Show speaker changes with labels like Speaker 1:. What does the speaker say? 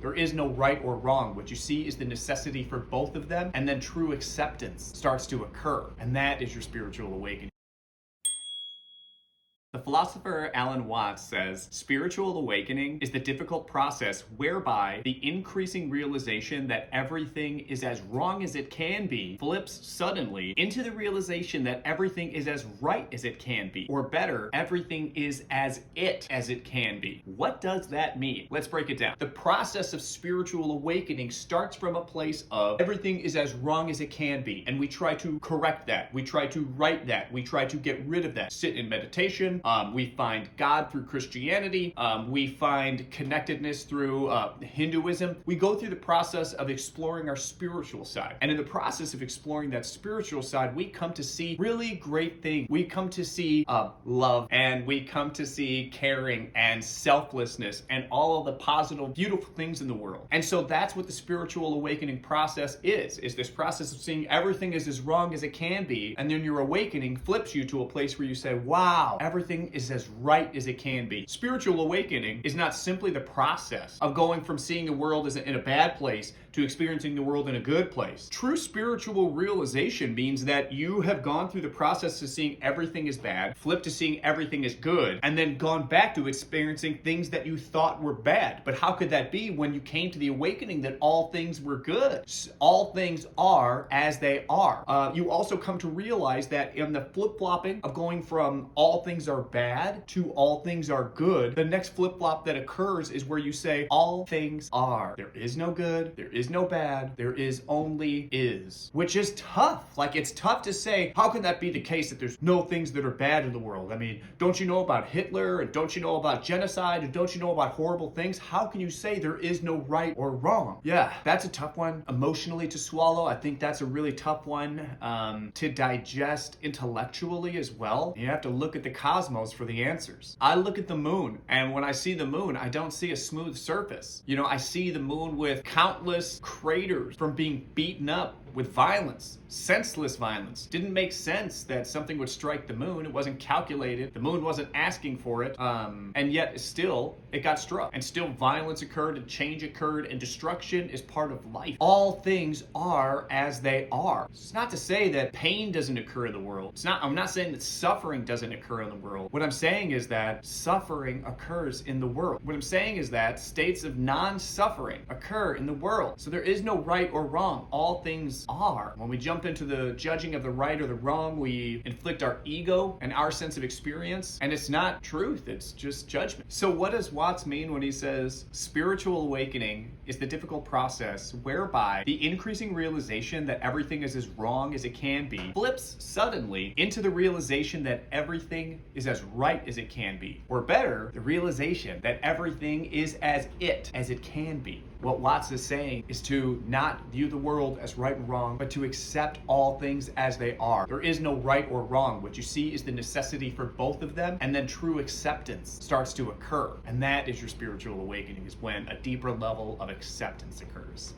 Speaker 1: There is no right or wrong. What you see is the necessity for both of them, and then true acceptance starts to occur. And that is your spiritual awakening. The philosopher Alan Watts says, spiritual awakening is the difficult process whereby the increasing realization that everything is as wrong as it can be flips suddenly into the realization that everything is as right as it can be. Or better, everything is as it can be. What does that mean? Let's break it down. The process of spiritual awakening starts from a place of everything is as wrong as it can be. And we try to correct that. We try to right that. We try to get rid of that. Sit in meditation. We find God through Christianity. We find connectedness through Hinduism. We go through the process of exploring our spiritual side. And in the process of exploring that spiritual side, we come to see really great things. We come to see love, and we come to see caring and selflessness and all of the positive, beautiful things in the world. And so that's what the spiritual awakening process is this process of seeing everything is as wrong as it can be. And then your awakening flips you to a place where you say, wow, everything is as right as it can be. Spiritual awakening is not simply the process of going from seeing the world as in a bad place to experiencing the world in a good place. True spiritual realization means that you have gone through the process of seeing everything as bad, flipped to seeing everything as good, and then gone back to experiencing things that you thought were bad. But how could that be when you came to the awakening that all things were good? All things are as they are. You also come to realize that in the flip-flopping of going from all things are bad to all things are good, the next flip-flop that occurs is where you say all things are. There is no good, there is no bad, there is only is. Which is tough. Like, it's tough to say, how can that be the case that there's no things that are bad in the world? I mean, don't you know about Hitler, and don't you know about genocide, and don't you know about horrible things? How can you say there is no right or wrong? Yeah, that's a tough one emotionally to swallow. I think that's a really tough one to digest intellectually as well. You have to look at the cosmos for the answers. I look at the moon, and when I see the moon, I don't see a smooth surface. You know, I see the moon with countless craters from being beaten up with violence, senseless violence. Didn't make sense that something would strike the moon. It wasn't calculated. The moon wasn't asking for it. And yet still, it got struck. And still violence occurred, and change occurred, and destruction is part of life. All things are as they are. It's not to say that pain doesn't occur in the world. I'm not saying that suffering doesn't occur in the world. What I'm saying is that suffering occurs in the world. What I'm saying is that states of non-suffering occur in the world. So there is no right or wrong. All things are. When we jump into the judging of the right or the wrong, we inflict our ego and our sense of experience, and it's not truth, it's just judgment. So what does Watts mean when he says spiritual awakening is the difficult process whereby the increasing realization that everything is as wrong as it can be flips suddenly into the realization that everything is as right as it can be? Or better, the realization that everything is as it can be. What Watts is saying is to not view the world as right and wrong, but to accept all things as they are. There is no right or wrong. What you see is the necessity for both of them, and then true acceptance starts to occur. And that is your spiritual awakening, is when a deeper level of acceptance occurs.